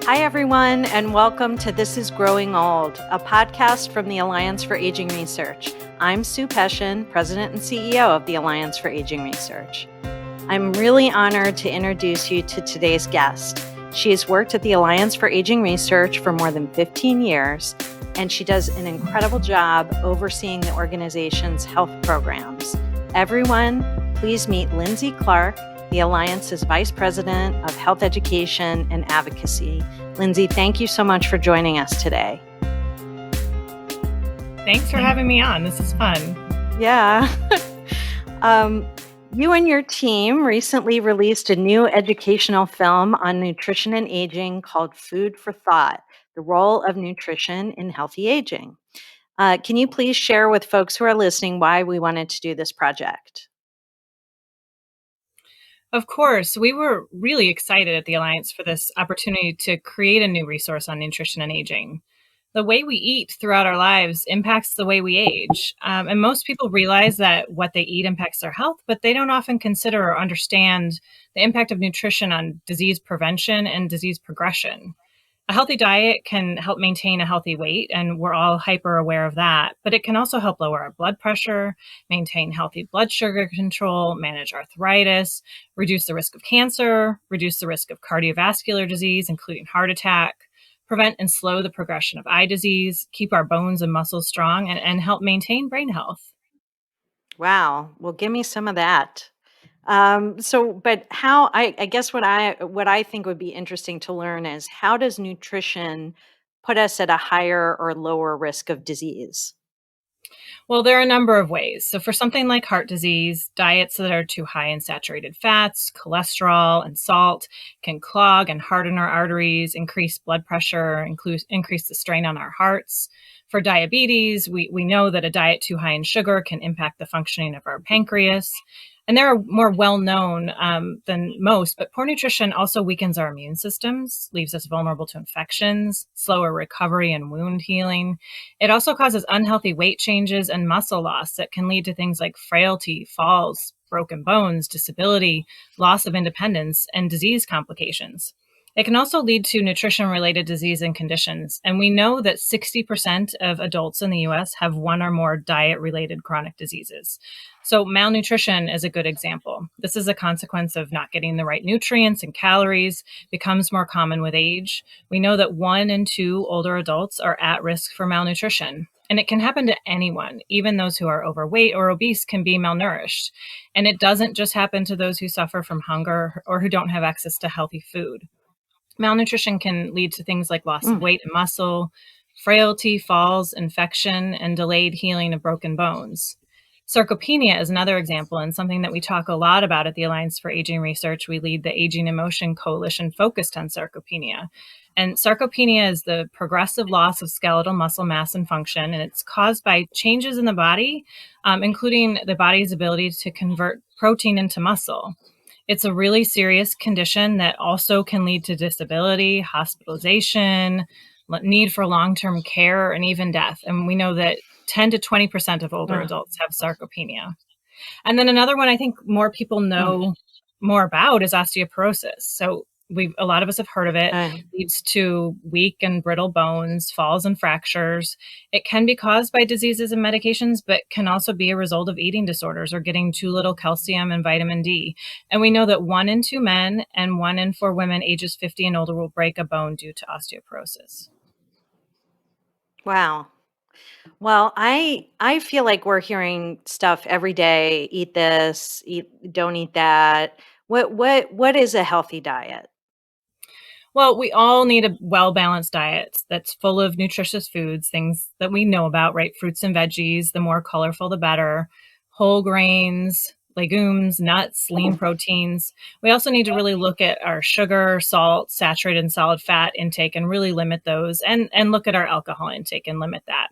Hi, everyone, and welcome to This is Growing Old, a podcast from the Alliance for Aging Research. I'm Sue Peschin, President and CEO of the Alliance for Aging Research. I'm really honored to introduce you to today's guest. She has worked at the Alliance for Aging Research for more than 15 years, and she does an incredible job overseeing the organization's health programs. Everyone, please meet Lindsay Clarke, the Alliance's Vice President of Health Education and Advocacy. Lindsay, thank you so much for joining us today. Thanks for having me on. This is fun. Yeah. You and your team recently released a new educational film on nutrition and aging called Food for Thought: The Role of Nutrition in Healthy Aging. Can you please share with folks who are listening why we wanted to do this project? Of course, we were really excited at the Alliance for this opportunity to create a new resource on nutrition and aging. The way we eat throughout our lives impacts the way we age. And most people realize that what they eat impacts their health, but they don't often consider or understand the impact of nutrition on disease prevention and disease progression. A healthy diet can help maintain a healthy weight, and we're all hyper aware of that. But it can also help lower our blood pressure, maintain healthy blood sugar control, manage arthritis, reduce the risk of cancer, reduce the risk of cardiovascular disease, including heart attack, prevent and slow the progression of eye disease, keep our bones and muscles strong, and help maintain brain health. Wow. Well, give me some of that. But how I guess what I think would be interesting to learn is, how does nutrition put us at a higher or lower risk of disease? Well, there are a number of ways. So, for something like heart disease, diets that are too high in saturated fats, cholesterol, and salt can clog and harden our arteries, increase blood pressure, increase the strain on our hearts. For diabetes, we know that a diet too high in sugar can impact the functioning of our pancreas. And they're more well known than most, but poor nutrition also weakens our immune systems, leaves us vulnerable to infections, slower recovery and wound healing. It also causes unhealthy weight changes and muscle loss that can lead to things like frailty, falls, broken bones, disability, loss of independence, and disease complications. It can also lead to nutrition-related disease and conditions. And we know that 60% of adults in the US have one or more diet-related chronic diseases. So malnutrition is a good example. This is a consequence of not getting the right nutrients and calories, becomes more common with age. We know that 1 in 2 older adults are at risk for malnutrition. And it can happen to anyone. Even those who are overweight or obese can be malnourished. And it doesn't just happen to those who suffer from hunger or who don't have access to healthy food. Malnutrition can lead to things like loss of Mm. weight and muscle, frailty, falls, infection, and delayed healing of broken bones. Sarcopenia is another example, and something that we talk a lot about at the Alliance for Aging Research. We lead the Aging in Motion Coalition focused on sarcopenia. And sarcopenia is the progressive loss of skeletal muscle mass and function, and it's caused by changes in the body, including the body's ability to convert protein into muscle. It's a really serious condition that also can lead to disability, hospitalization, need for long-term care, and even death. And we know that 10 to 20% of older Ugh. adults have sarcopenia. And then another one I think more people Mm. know more about is osteoporosis. So a lot of us have heard of it. Uh, Leads to weak and brittle bones, falls and fractures. It can be caused by diseases and medications, but can also be a result of eating disorders or getting too little calcium and vitamin D. And we know that 1 in 2 men and 1 in 4 women ages 50 and older will break a bone due to osteoporosis. wow. Well, I feel like we're hearing stuff every day. Eat this, don't eat that. What is a healthy diet? Well, we all need a well-balanced diet that's full of nutritious foods, things that we know about, right? Fruits and veggies, the more colorful, the better. Whole grains, legumes, nuts, lean proteins. We also need to really look at our sugar, salt, saturated and solid fat intake and really limit those, and look at our alcohol intake and limit that.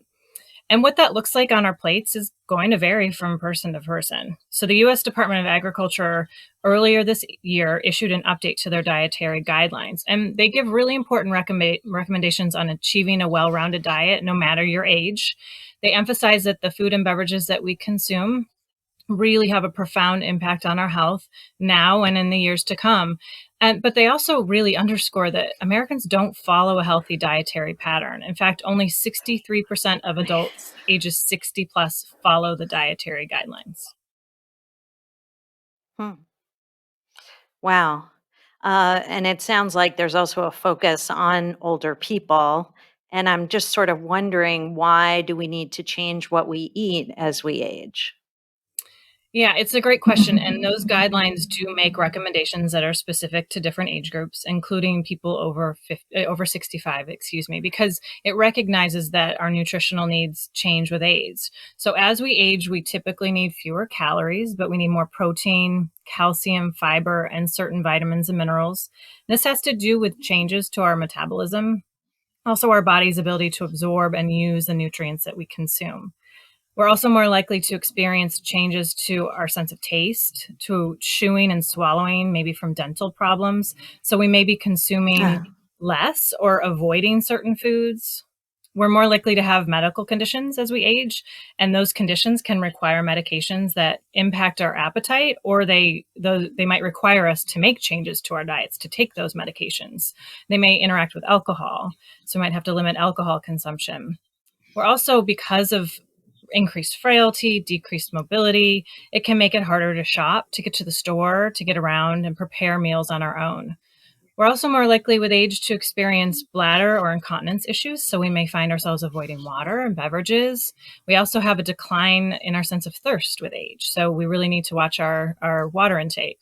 And what that looks like on our plates is going to vary from person to person. So the US Department of Agriculture earlier this year issued an update to their dietary guidelines, and they give really important recommendations on achieving a well-rounded diet no matter your age. They emphasize that the food and beverages that we consume really have a profound impact on our health now and in the years to come. But they also really underscore that Americans don't follow a healthy dietary pattern. In fact, only 63% of adults ages 60 plus follow the dietary guidelines. Hmm. Wow. And it sounds like there's also a focus on older people. And I'm just sort of wondering, why do we need to change what we eat as we age? Yeah, it's a great question. And those guidelines do make recommendations that are specific to different age groups, including people over 50, over 65, excuse me, because it recognizes that our nutritional needs change with age. So as we age, we typically need fewer calories, but we need more protein, calcium, fiber, and certain vitamins and minerals. This has to do with changes to our metabolism, also our body's ability to absorb and use the nutrients that we consume. We're also more likely to experience changes to our sense of taste, to chewing and swallowing, maybe from dental problems. So we may be consuming Ah, less or avoiding certain foods. We're more likely to have medical conditions as we age, and those conditions can require medications that impact our appetite, or they might require us to make changes to our diets to take those medications. They may interact with alcohol, so we might have to limit alcohol consumption. We're also, because of increased frailty, decreased mobility, it can make it harder to shop, to get to the store, to get around and prepare meals on our own. We're also more likely with age to experience bladder or incontinence issues, so we may find ourselves avoiding water and beverages. We also have a decline in our sense of thirst with age, so we really need to watch our water intake.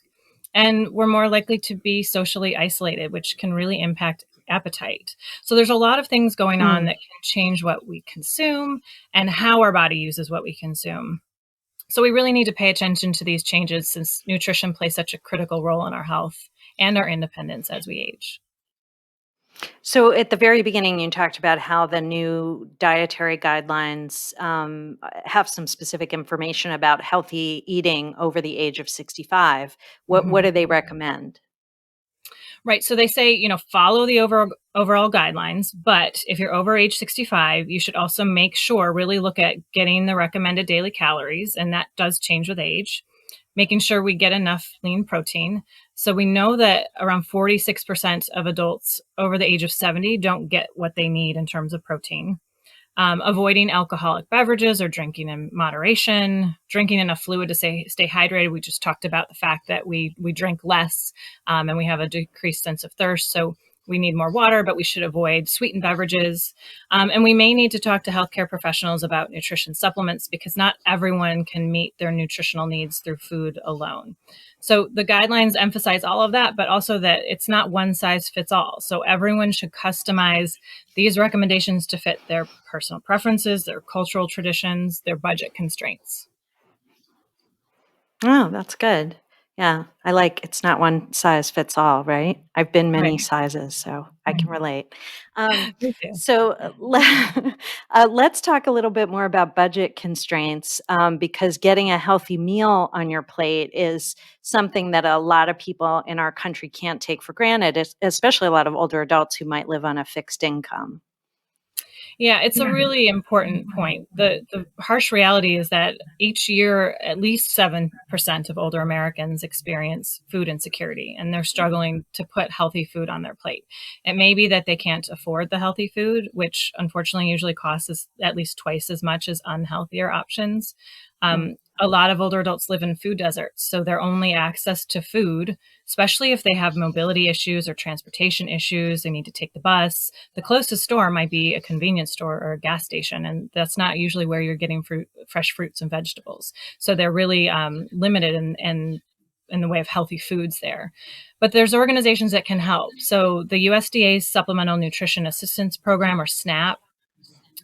And we're more likely to be socially isolated, which can really impact appetite. So there's a lot of things going on hmm. that can change what we consume and how our body uses what we consume. So we really need to pay attention to these changes since nutrition plays such a critical role in our health and our independence as we age. So at the very beginning, you talked about how the new dietary guidelines have some specific information about healthy eating over the age of 65. What Mhm. do they recommend? Right. So they say, follow the overall guidelines, but if you're over age 65, you should also make sure, really look at getting the recommended daily calories, and that does change with age. Making sure we get enough lean protein. So we know that around 46% of adults over the age of 70 don't get what they need in terms of protein. Avoiding alcoholic beverages or drinking in moderation, drinking enough fluid to stay hydrated. We just talked about the fact that we drink less, and we have a decreased sense of thirst. So we need more water, but we should avoid sweetened beverages. And we may need to talk to healthcare professionals about nutrition supplements because not everyone can meet their nutritional needs through food alone. So the guidelines emphasize all of that, but also that it's not one size fits all. So everyone should customize these recommendations to fit their personal preferences, their cultural traditions, their budget constraints. Oh, that's good. Yeah, I like it's not one size fits all, right? I've been many Right. sizes, so I can relate. Um, Me too. let's talk a little bit more about budget constraints because getting a healthy meal on your plate is something that a lot of people in our country can't take for granted, especially a lot of older adults who might live on a fixed income. Yeah, it's a really important point. The harsh reality is that each year, at least 7% of older Americans experience food insecurity, and they're struggling to put healthy food on their plate. It may be that they can't afford the healthy food, which unfortunately usually costs us at least twice as much as unhealthier options. Hmm. A lot of older adults live in food deserts, so their only access to food, especially if they have mobility issues or transportation issues, they need to take the bus. The closest store might be a convenience store or a gas station, and that's not usually where you're getting fresh fruits and vegetables. So they're really limited in the way of healthy foods there. But there's organizations that can help. So the USDA's Supplemental Nutrition Assistance Program, or SNAP,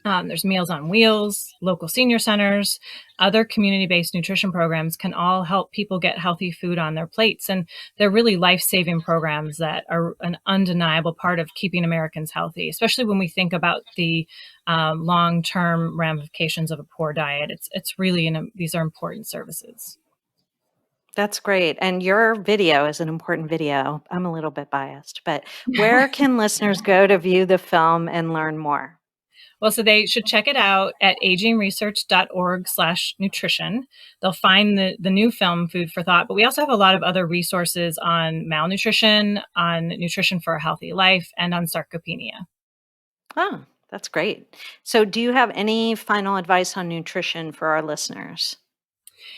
there's Meals on Wheels, local senior centers, other community based nutrition programs can all help people get healthy food on their plates. And they're really life saving programs that are an undeniable part of keeping Americans healthy, especially when we think about the long term ramifications of a poor diet. It's really, these are important services. That's great. And your video is an important video. I'm a little bit biased, but where can listeners go to view the film and learn more? Well, so they should check it out at agingresearch.org/nutrition. They'll find the new film, Food for Thought, but we also have a lot of other resources on malnutrition, on nutrition for a healthy life, and on sarcopenia. Oh, that's great. So, do you have any final advice on nutrition for our listeners?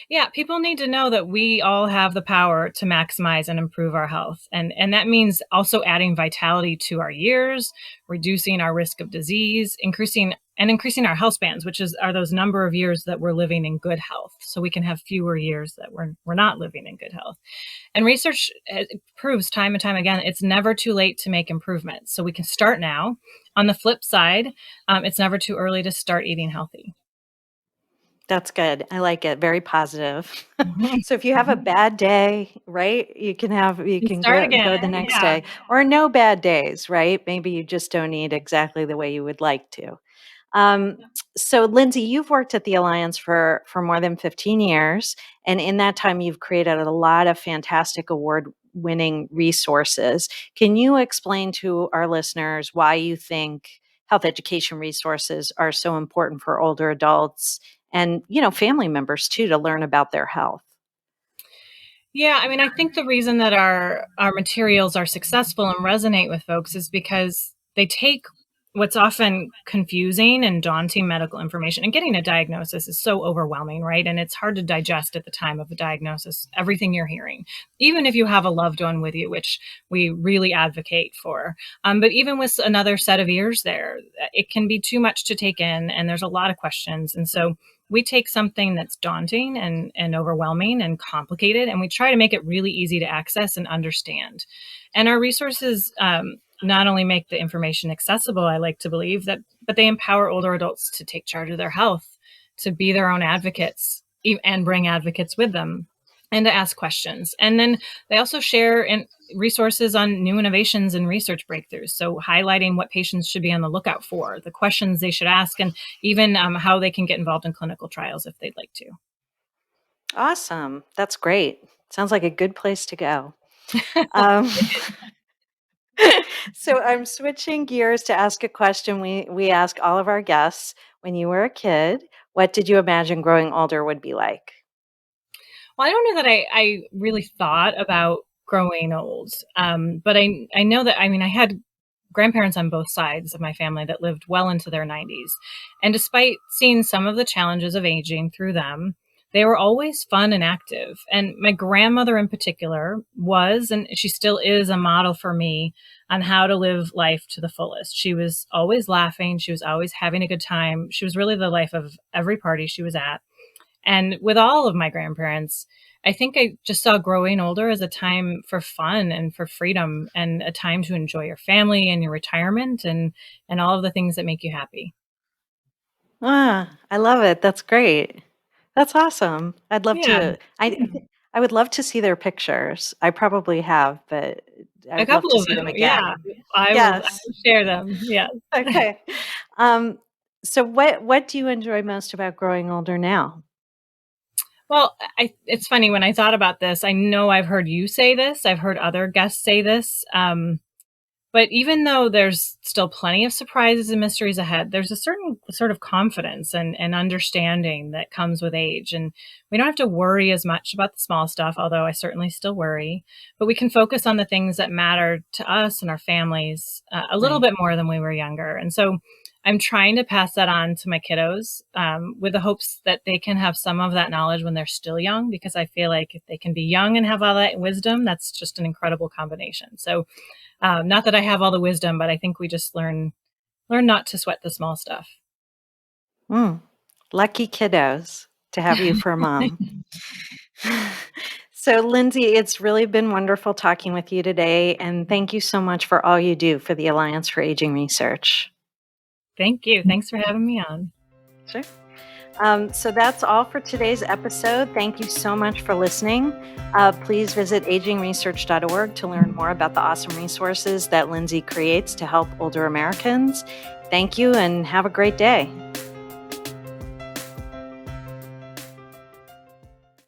Yeah, people need to know that we all have the power to maximize and improve our health. And that means also adding vitality to our years, reducing our risk of disease, increasing our health spans, which are those number of years that we're living in good health. So we can have fewer years that we're not living in good health. And research proves time and time again, it's never too late to make improvements. So we can start now. On the flip side, it's never too early to start eating healthy. That's good. I like it. Very positive. Mhm. So if you have a bad day, right, you You can start again. go the next Yeah. day, or no bad days, right? Maybe you just don't eat exactly the way you would like to. Um, so Lindsay, you've worked at the Alliance for more than 15 years, and in that time you've created a lot of fantastic award-winning resources. Can you explain to our listeners why you think health education resources are so important for older adults and, family members too, to learn about their health? Yeah, I mean, I think the reason that our materials are successful and resonate with folks is because they take what's often confusing and daunting medical information, and getting a diagnosis is so overwhelming, right? And it's hard to digest at the time of a diagnosis, everything you're hearing, even if you have a loved one with you, which we really advocate for. But even with another set of ears there, it can be too much to take in, and there's a lot of questions. And so we take something that's daunting and overwhelming and complicated, and we try to make it really easy to access and understand. And our resources not only make the information accessible, I like to believe that, but they empower older adults to take charge of their health, to be their own advocates, and bring advocates with them, and to ask questions. And then they also share resources on new innovations and research breakthroughs. So highlighting what patients should be on the lookout for, the questions they should ask, and even how they can get involved in clinical trials if they'd like to. Awesome. That's great. Sounds like a good place to go. Um, so I'm switching gears to ask a question we ask all of our guests. When you were a kid, what did you imagine growing older would be like? Well, I don't know that I really thought about growing old, but I know that, I mean, I had grandparents on both sides of my family that lived well into their 90s. And despite seeing some of the challenges of aging through them, they were always fun and active. And my grandmother in particular was, and she still is, a model for me on how to live life to the fullest. She was always laughing. She was always having a good time. She was really the life of every party she was at. And with all of my grandparents, I think I just saw growing older as a time for fun and for freedom, and a time to enjoy your family and your retirement, and all of the things that make you happy. I love it. That's great. That's awesome. I'd love Yeah, to. I would love to see their pictures. I probably have, but a I'd love couple to of see them. them Yeah, again. I Yes. will share them. Yeah. Okay. Um, so what do you enjoy most about growing older now? Well, it's funny when I thought about this. I know I've heard you say this. I've heard other guests say this. But even though there's still plenty of surprises and mysteries ahead, there's a certain sort of confidence and understanding that comes with age. And we don't have to worry as much about the small stuff, although I certainly still worry. But we can focus on the things that matter to us and our families a little Right. bit more than we were younger. And so I'm trying to pass that on to my kiddos, with the hopes that they can have some of that knowledge when they're still young, because I feel like if they can be young and have all that wisdom, that's just an incredible combination. So not that I have all the wisdom, but I think we just learn not to sweat the small stuff. Mm, lucky kiddos to have you for a mom. So, Lindsay, it's really been wonderful talking with you today, and thank you so much for all you do for the Alliance for Aging Research. Thank you. Thanks for having me on. Sure. So that's all for today's episode. Thank you so much for listening. Please visit agingresearch.org to learn more about the awesome resources that Lindsay creates to help older Americans. Thank you and have a great day.